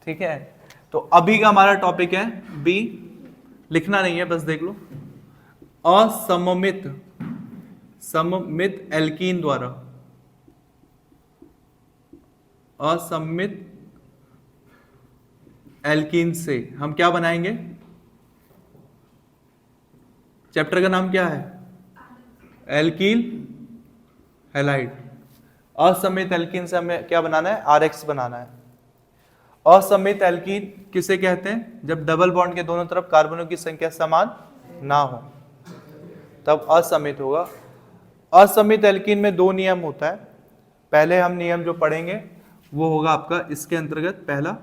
ठीक है, तो अभी का हमारा टॉपिक है बी, लिखना नहीं है बस देख लो। असममित सममित एल्कीन द्वारा, असममित एल्कीन से हम क्या बनाएंगे? चैप्टर का नाम क्या है? एल्कील हैलाइड। असममित एल्कीन से हमें क्या बनाना है? आरएक्स बनाना है। असममित एल्कीन किसे कहते हैं? जब डबल बॉन्ड के दोनों तरफ कार्बनों की संख्या समान ना हो तब असममित होगा। असममित एल्कीन में दो नियम होता है। पहले हम नियम जो पढ़ेंगे वो होगा आपका इसके अंतर्गत पहला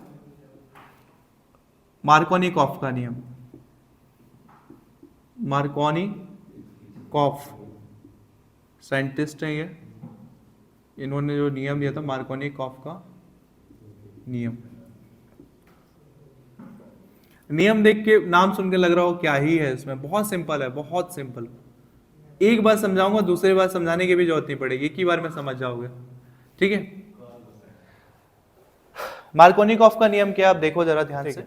मार्कोनिकॉफ का नियम। मार्कोनिकॉफ साइंटिस्ट हैं ये, इन्होंने जो नियम दिया था मार्कोनिकॉफ का नियम। नियम देख के नाम सुन के लग रहा हो क्या ही है इसमें, बहुत सिंपल है, बहुत सिंपल। एक बार समझाऊंगा, दूसरी बार समझाने की भी जरूरत नहीं पड़ेगी, एक ही बार में समझ जाओगे। ठीक है, मार्कोनिकॉफ का नियम क्या आप देखो जरा ध्यान से।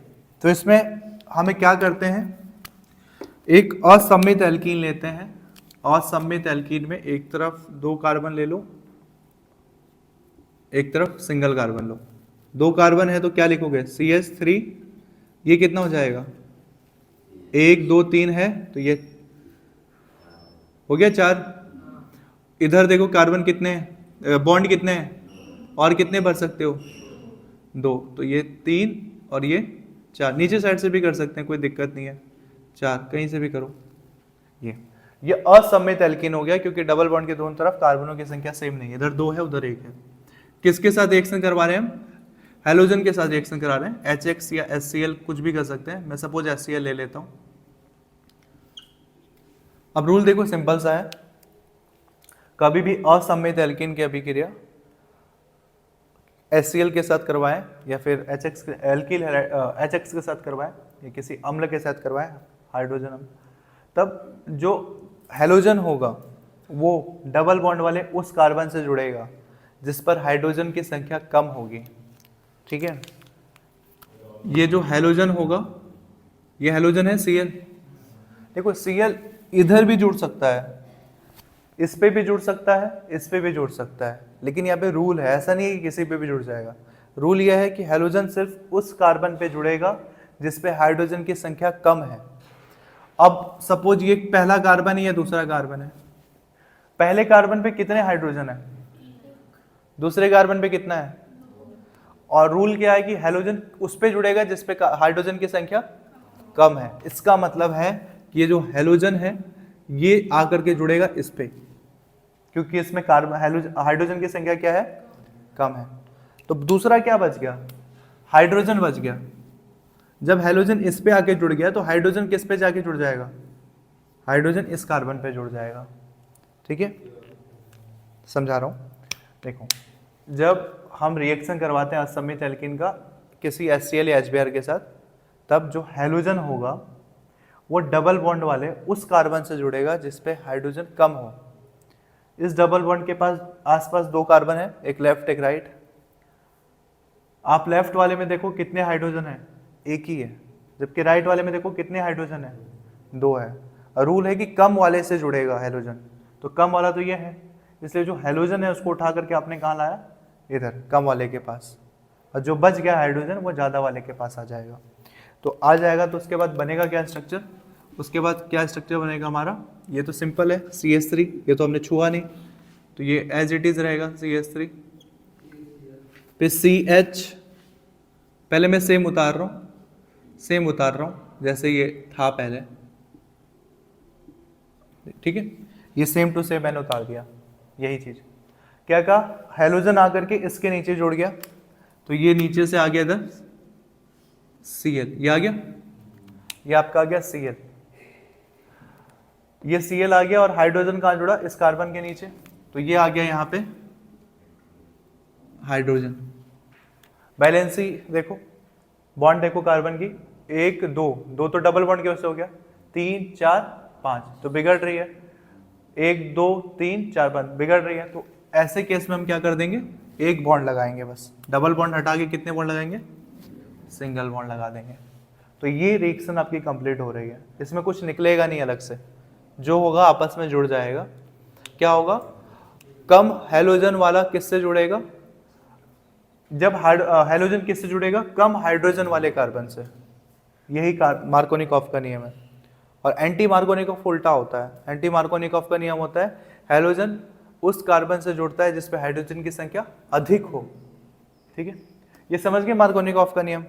तो इसमें हमें क्या करते हैं, एक असममित एल्कीन लेते हैं। असममित एल्कीन में एक तरफ दो कार्बन ले लो, एक तरफ सिंगल कार्बन लो। दो कार्बन है तो क्या लिखोगे? CH3, ये कितना हो जाएगा? 1 2 3 है तो ये हो गया 4। इधर देखो कार्बन कितने हैं, बॉन्ड कितने हैं, और कितने भर सकते हो? 2, तो ये 3 और ये 4। नीचे साइड से भी कर सकते हैं, कोई दिक्कत नहीं है, 4 कहीं से भी करो। ये असममित एल्कीन हो गया क्योंकि डबल बॉन्ड के दोनों तरफ कार्बनों की संख्या सेम नहीं है, इधर 2 है उधर 1 है। किसके साथ रिएक्शन करवा रहे हैं हम? हेलोजन के साथ रिएक्शन करा रहे हैं। HX या HCl कुछ भी कर सकते हैं, मैं सपोज HCl ले लेता हूं। अब रूल देखो सिंपल सा है, कभी भी असममित एल्कीन की अभिक्रिया HCl के साथ करवाएं या फिर HX के साथ करवाएं या किसी अम्ल के साथ करवाएं, हाइड्रोजन अम्ल, तब जो हेलोजन होगा वो डबल बॉन्ड वाले उस कार्बन से जुड़ेगा जिस पर हाइड्रोजन की संख्या कम होगी। ठीक है, ये जो हेलोजन होगा, ये हेलोजन है Cl। देखो Cl इधर भी जुड़ सकता है, इस पे भी जुड़ सकता है, इस पे भी जुड़ सकता है, लेकिन यहाँ पे रूल है, ऐसा नहीं है कि किसी पे भी जुड़ जाएगा। रूल यह है कि हेलोजन सिर्फ उस कार्बन पे जुड़ेगा जिस पे हाइड्रोजन की संख्या कम है। अब सपोज ये पहला कार्बन है या दूसरा कार्बन है, पहले कार्बन पे कितने हाइड्रोजन है, दूसरे कार्बन पे कितना है, और रूल क्या है कि हेलोजन उस पे जुड़ेगा जिस पे हाइड्रोजन की संख्या कम है। इसका मतलब है कि ये जो हेलोजन है ये आकर के जुड़ेगा इस पे, क्योंकि इसमें कार्बन हाइड्रोजन की संख्या क्या है, कम है। तो दूसरा क्या बच गया, हाइड्रोजन बच गया। जब हेलोजन इस पे आके जुड़ गया तो हाइड्रोजन किस पे जाके जुड़ जाएगा, हाइड्रोजन इस कार्बन पे जुड़ जाएगा। ठीक है, समझा रहा हूं। देखो जब हम रिएक्शन करवाते हैं असममित एल्कीन का किसी HCl या HBr के साथ, तब जो हेलोजन होगा वो डबल बॉन्ड वाले उस कार्बन से जुड़ेगा जिस पे हाइड्रोजन कम हो। इस डबल बॉन्ड के पास आसपास दो कार्बन है, एक लेफ्ट एक राइट। आप लेफ्ट वाले में देखो कितने हाइड्रोजन है, एक ही है, जबकि राइट वाले में देखो कितने हाइड्रोजन है, 2 है। रूल है कि कम वाले से जुड़ेगा हेलोजन, तो कम वाला तो ये है, इसलिए जो हेलोजन है उसको उठा करके आपने कहाँ लाया, इधर कम वाले के पास, और जो बच गया हाइड्रोजन वो ज़्यादा वाले के पास आ जाएगा। तो आ जाएगा तो उसके बाद बनेगा क्या स्ट्रक्चर, उसके बाद क्या स्ट्रक्चर बनेगा हमारा, ये तो सिंपल है CH3, ये तो हमने छुआ नहीं, तो ये एज इट इज रहेगा CH3। फिर CH, पहले मैं सेम उतार रहा हूँ जैसे ये था पहले। ठीक है, ये सेम टू सेम मैंने उतार दिया, यही चीज। क्या कहा, हेलोजन आकर के इसके नीचे जुड़ गया, तो ये नीचे से आ गया इधर Cl, ये आ गया, ये आपका आ गया Cl, ये Cl आ गया, और हाइड्रोजन कहाँ जुड़ा, इस कार्बन के नीचे, तो ये आ गया यहाँ पे हाइड्रोजन। बैलेंसी देखो, बॉन्ड देखो कार्बन की, 1 2 2 तो डबल बॉन्ड की वजह से हो गया, 3 4 5 तो बिगड़ रही है, 1 2 3 4 5 बिगड़ रही है। तो ऐसे केस में हम क्या कर देंगे, एक बॉन्ड लगाएंगे बस, डबल बॉन्ड हटा के कितने बॉन्ड लगाएंगे, सिंगल बॉन्ड लगा देंगे। तो ये रिएक्शन आपकी कंप्लीट हो रही है, इसमें कुछ निकलेगा नहीं अलग से, जो होगा आपस में जुड़ जाएगा। क्या होगा, कम हैलोजन वाला किससे जुड़ेगा, जब हैलोजन किससे जुड़ेगा, कम हाइड्रोजन वाले कार्बन से। यही मार्कोनिकॉफ का नियम है। और एंटी मार्कोनिकॉफ उल्टा होता है। एंटी मार्कोनिकॉफ का नियम होता है हैलोजन उस कार्बन से जुड़ता है जिसपे हाइड्रोजन की संख्या अधिक हो। ठीक है, ये समझ गए मार्कोनिकॉफ का नियम,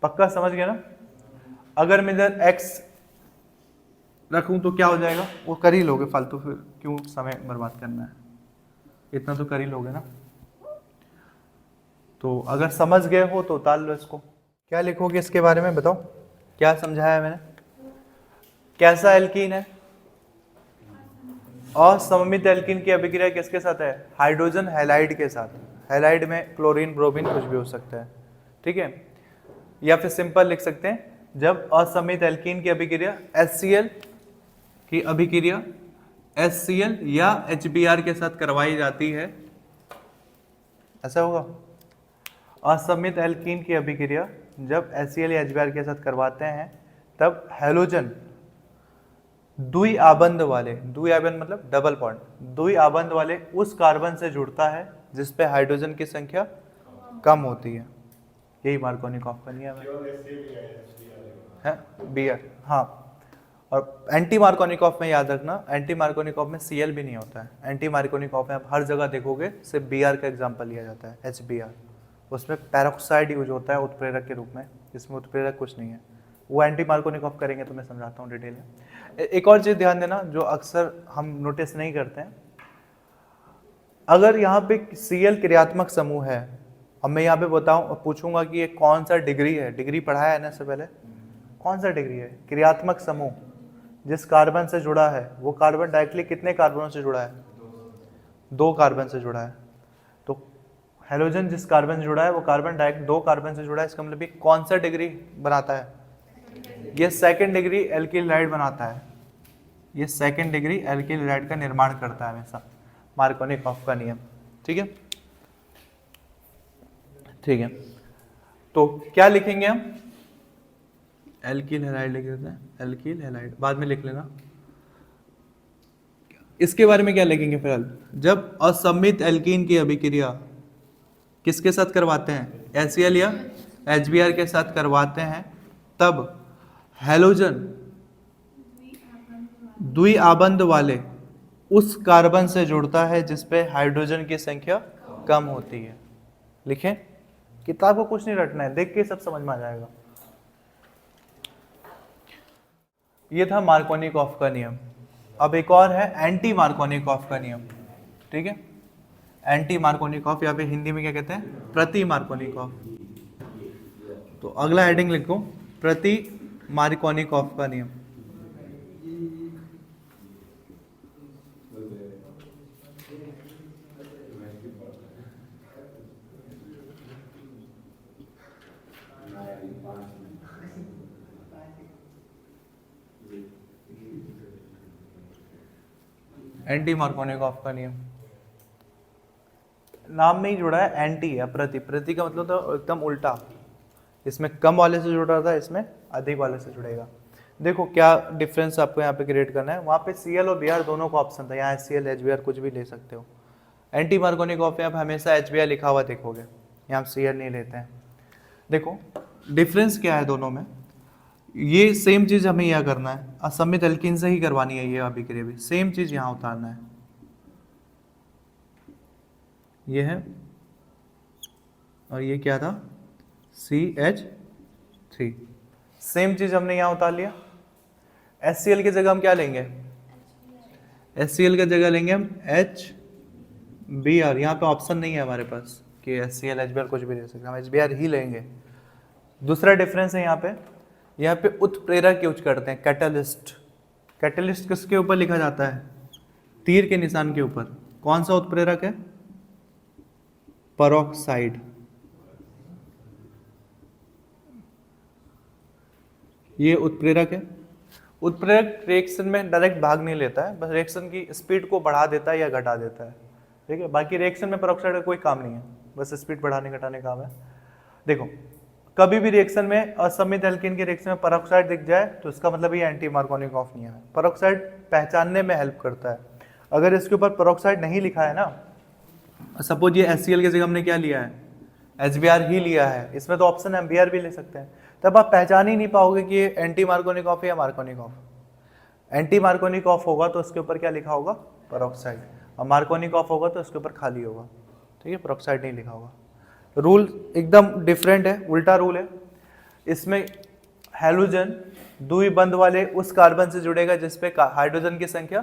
पक्का समझ गए ना। अगर मैं इधर x रखूं तो क्या हो जाएगा, वो कर ही लोगे, फालतू फिर क्यों समय बर्बाद करना है, इतना तो कर ही लोगे ना। तो अगर समझ गए हो तो उतार लो इसको। क्या लिखोगे इसके बारे में बताओ, क्या समझाया मैंने। कैसा एल्कीन है, असममित एल्कीन की अभिक्रिया किसके साथ है, हाइड्रोजन हैलाइड के साथ। हैलाइड में क्लोरीन ब्रोमीन कुछ भी हो सकता है। ठीक है, या फिर सिंपल लिख सकते हैं, जब असममित एल्कीन की अभिक्रिया HCl की अभिक्रिया HCl या HBr के साथ करवाई जाती है, ऐसा होगा। असममित एल्कीन की अभिक्रिया जब HCl या HBr के साथ करवाते हैं तब हैलोजन द्वि आबंध वाले, द्वि आबंध मतलब डबल बॉन्ड, द्वि आबंध वाले उस कार्बन से जुड़ता है जिस पे हाइड्रोजन की संख्या कम होती है। यही मार्कोनिकॉफ का नियम है Br। हाँ, और एंटी मार्कोनिकॉफ में याद रखना, एंटी मार्कोनिकॉफ में Cl भी नहीं होता है। एंटी मार्कोनिकॉफ में आप हर जगह देखोगे सिर्फ Br का एग्जाम्पल लिया जाता है, HBr। उसमें पैरोक्साइड यूज होता है उत्प्रेरक के रूप में, इसमें उत्प्रेरक कुछ नहीं है। वो एंटी मार्कोनिकॉफ करेंगे तो मैं समझाता हूँ डिटेल में। एक और चीज़ ध्यान देना जो अक्सर हम नोटिस नहीं करते हैं, अगर यहाँ पे Cl क्रियात्मक समूह है, अब मैं यहाँ पे बताऊँ पूछूंगा कि ये कौन सा डिग्री है, डिग्री पढ़ाया है ना इससे पहले, कौन सा डिग्री है, क्रियात्मक समूह जिस कार्बन से जुड़ा है वो कार्बन डायरेक्टली कितने कार्बनों से जुड़ा है, 2 कार्बन से जुड़ा है। तो हैलोजन जिस कार्बन से जुड़ा है वो कार्बन डायरेक्ट 2 कार्बन से जुड़ा है, इसका मतलब ये कौन सा डिग्री बनाता है, ये सेकंड डिग्री एल्किल हैलाइड बनाता है। ये सेकंड डिग्री एल्किल हैलाइड का निर्माण करता है हमेशा, मार्कोनिकॉफ का नियम। ठीक है, ठीक है। तो क्या लिखेंगे हम, एल्किल हैलाइड लिख देते हैं, एल्किल हैलाइड बाद में लिख लेना। इसके बारे में क्या लिखेंगे फिलहाल, जब असममित एल्कीन की अभिक्रिया किसके साथ करवाते हैं, HCl या HBr के साथ करवाते हैं, तब हैलोजन द्वि आबंध वाले उस कार्बन से जुड़ता है जिसपे हाइड्रोजन की संख्या कम होती है। लिखें, किताब को कुछ नहीं रटना है, देख के सब समझ में आ जाएगा। ये था मार्कोनिकॉफ का नियम। अब एक और है एंटी मार्कोनिकॉफ का नियम। ठीक है, एंटी मार्कोनिकॉफ या फिर हिंदी में क्या कहते हैं, प्रति मार्कोनिकॉफ। तो अगला हेडिंग लिखो, प्रति मार्कोनिकॉफ का नियम। एंटी मार्कोनिकॉफ का नियम नाम में ही जुड़ा है, एंटी है, प्रति। प्रति का मतलब तो एकदम उल्टा, इसमें कम वाले से जुड़ रहा था, इसमें अधिक वाले से जुड़ेगा। देखो क्या डिफरेंस आपको यहाँ पे क्रिएट करना है, वहाँ पे Cl और Br दोनों का ऑप्शन था, यहाँ HCl HBr कुछ भी ले सकते हो। एंटी मार्कोनिकॉफ में आप हमेशा HBr लिखा हुआ देखोगे, यहाँ आप Cl नहीं लेते हैं। देखो डिफरेंस क्या है दोनों में, ये सेम चीज हमें यहाँ करना है, असममित एल्कीन से ही करवानी है ये अभिक्रिया भी, सेम चीज यहाँ उतारना है। ये है और ये क्या था, CH3, सेम चीज हमने यहाँ उतार लिया। HCl की जगह हम क्या लेंगे, HCl की जगह लेंगे हम HBr। यहाँ पे ऑप्शन नहीं है हमारे पास कि HCl HBr कुछ भी ले सकते, हम HBr ही लेंगे। दूसरा डिफरेंस है यहाँ पे उत्प्रेरक यूज करते हैं, कैटलिस्ट। कैटलिस्ट किसके ऊपर लिखा जाता है, तीर के निशान के ऊपर। कौन सा उत्प्रेरक है, पेरोक्साइड। ये उत्प्रेरक है। उत्प्रेरक रिएक्शन में डायरेक्ट भाग नहीं लेता है, बस रिएक्शन की स्पीड को बढ़ा देता है या घटा देता है। ठीक है, बाकी रिएक्शन में पेरोक्साइड का कोई काम नहीं है, बस स्पीड बढ़ाने घटाने का काम है। देखो कभी भी रिएक्शन में असमित एल्कीन के रिएक्शन में पेरोक्साइड दिख जाए तो इसका मतलब ये एंटी मार्कोनिकॉफ नहीं है। पेरोक्साइड पहचानने में हेल्प करता है। अगर इसके ऊपर पेरोक्साइड नहीं लिखा है ना, सपोज ये HCl की जगह हमने क्या लिया है, HBr ही लिया है, इसमें तो ऑप्शन है Br भी ले सकते हैं, तब आप पहचान ही नहीं पाओगे कि ये एंटी मार्कोनिकॉफ है या मार्कोनिकॉफ। एंटी मार्कोनिकॉफ होगा तो उसके ऊपर क्या लिखा होगा, पेरोक्साइड, और मार्कोनिकॉफ होगा तो उसके ऊपर खाली होगा, ठीक है, पेरोक्साइड नहीं लिखा होगा। रूल एकदम डिफरेंट है, उल्टा रूल है। इसमें हैलोजन द्विबंध वाले उस कार्बन से जुड़ेगा जिसपे हाइड्रोजन की संख्या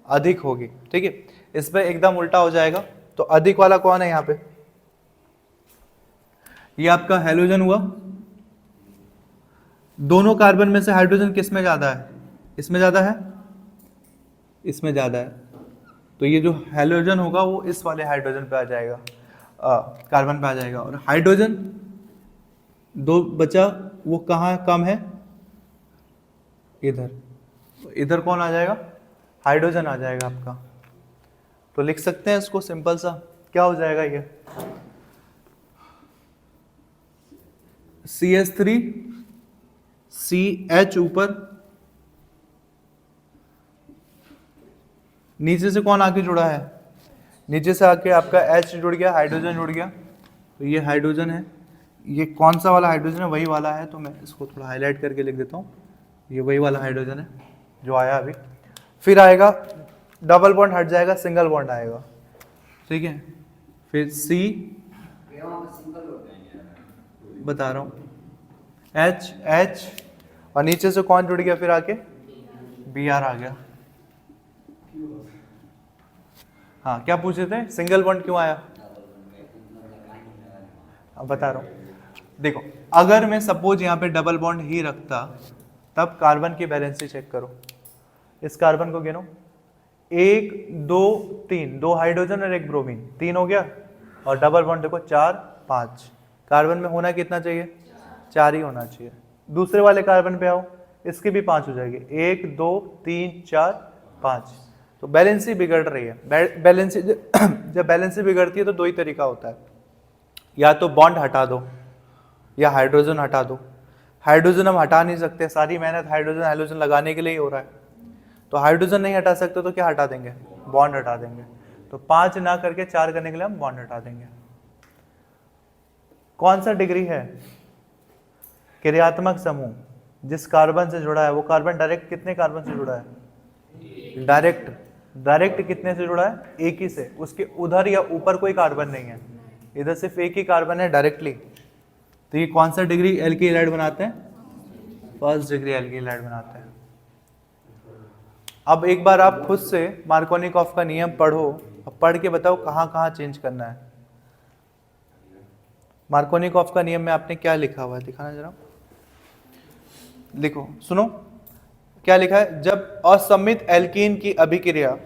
अधिक होगी, ठीक है। इस पे एकदम उल्टा हो जाएगा। तो अधिक वाला कौन है यहाँ पे, ये आपका हैलोजन हुआ। दोनों कार्बन में से हाइड्रोजन किस में ज्यादा है, इसमें ज्यादा है, इसमें ज्यादा है, तो ये जो हैलोजन होगा वो इस वाले हाइड्रोजन पे आ जाएगा, कार्बन पे आ जाएगा। और हाइड्रोजन दो बचा वो कहाँ कम है, इधर, इधर कौन आ जाएगा, हाइड्रोजन आ जाएगा आपका। तो लिख सकते हैं इसको सिंपल सा, क्या हो जाएगा ये CH3 CH ऊपर, नीचे से कौन आके जुड़ा है, नीचे से आके आपका H जुड़ गया, हाइड्रोजन जुड़ गया, तो ये हाइड्रोजन है। ये कौन सा वाला हाइड्रोजन है, वही वाला है, तो मैं इसको थोड़ा हाईलाइट करके लिख देता हूँ, ये वही वाला हाइड्रोजन है जो आया अभी। फिर आएगा डबल बॉन्ड हट जाएगा, सिंगल बॉन्ड आएगा, ठीक है। फिर C बता रहा हूँ H और नीचे से कौन जुड़ गया, फिर आके Br आ गया। हाँ क्या पूछे थे, सिंगल बॉन्ड क्यों आया, अब बता रहा हूँ। देखो अगर मैं सपोज यहाँ पे डबल बॉन्ड ही रखता, तब कार्बन की बैलेंसी चेक करो। इस कार्बन को गिनो, 1 2 3, 2 हाइड्रोजन और 1 ब्रोमीन, 3 हो गया। और डबल बॉन्ड देखो 4 5, कार्बन में होना कितना चाहिए, 4 ही होना चाहिए। दूसरे वाले कार्बन पे आओ, इसकी भी 5 हो जाएगी, 1 2 3 4 5। तो बैलेंसी बिगड़ रही है। बैलेंसी जब बैलेंसी बिगड़ती है तो दो ही तरीका होता है, या तो बॉन्ड हटा दो या हाइड्रोजन हटा दो। हाइड्रोजन हम हटा नहीं सकते, सारी मेहनत हाइड्रोजन हाइड्रोजन लगाने के लिए ही हो रहा है। तो हाइड्रोजन नहीं हटा सकते तो क्या हटा देंगे, बॉन्ड हटा देंगे। तो 5 ना करके 4 करने के लिए हम बॉन्ड हटा देंगे। कौन सा डिग्री है, क्रियात्मक समूह जिस कार्बन से जुड़ा है वो कार्बन डायरेक्ट कितने कार्बन से जुड़ा है, डायरेक्ट कितने से जुड़ा है, एक ही से। उसके उधर या ऊपर कोई कार्बन नहीं है, इधर सिर्फ एक ही कार्बन है डायरेक्टली। तो ये कौन सा डिग्री एल्कील हैलाइड बनाते हैं, फर्स्ट डिग्री एल्कील हैलाइड बनाते हैं। अब एक बार आप खुद से मार्कोनिकॉफ का नियम पढ़ो, अब पढ़ के बताओ कहाँ कहाँ चेंज करना है। मार्कोनिकॉफ का नियम में आपने क्या लिखा हुआ है, दिखाना जरा, लिखो, सुनो क्या लिखा है। जब असमित एल्कीन की अभिक्रिया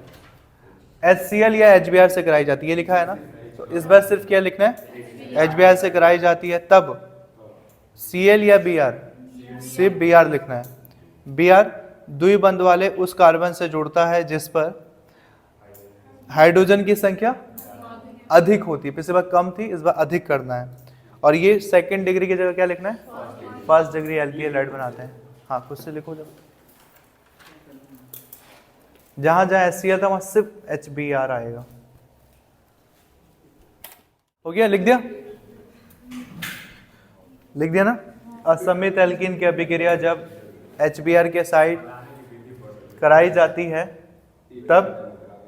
HCl या HBr से कराई जाती है, ये लिखा है ना, तो इस बार सिर्फ क्या लिखना है, HBr से कराई जाती है, तब Cl या Br, सिर्फ Br लिखना है। Br द्विबंध वाले उस कार्बन से जुड़ता है जिस पर हाइड्रोजन की संख्या अधिक होती है, पिछली बार कम थी, इस बार अधिक करना है। और ये सेकंड डिग्री की जगह क्या लिखना है, फर्स्ट डिग्री एल्कील हैलाइड बनाते हैं। हाँ खुद से लिखो, जब जहां जहां HCl था वहां सिर्फ HBr आएगा। हो गया, लिख दिया, लिख दिया ना। असमित एल्कीन की अभिक्रिया जब HBr के साइड कराई जाती है तब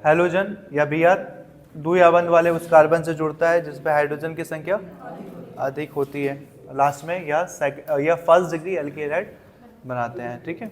हैलोजन या Br द्विबंध वाले उस कार्बन से जुड़ता है जिसपे हाइड्रोजन की संख्या अधिक होती है, लास्ट में या फर्स्ट डिग्री एल्कील हैलाइड बनाते हैं, ठीक है।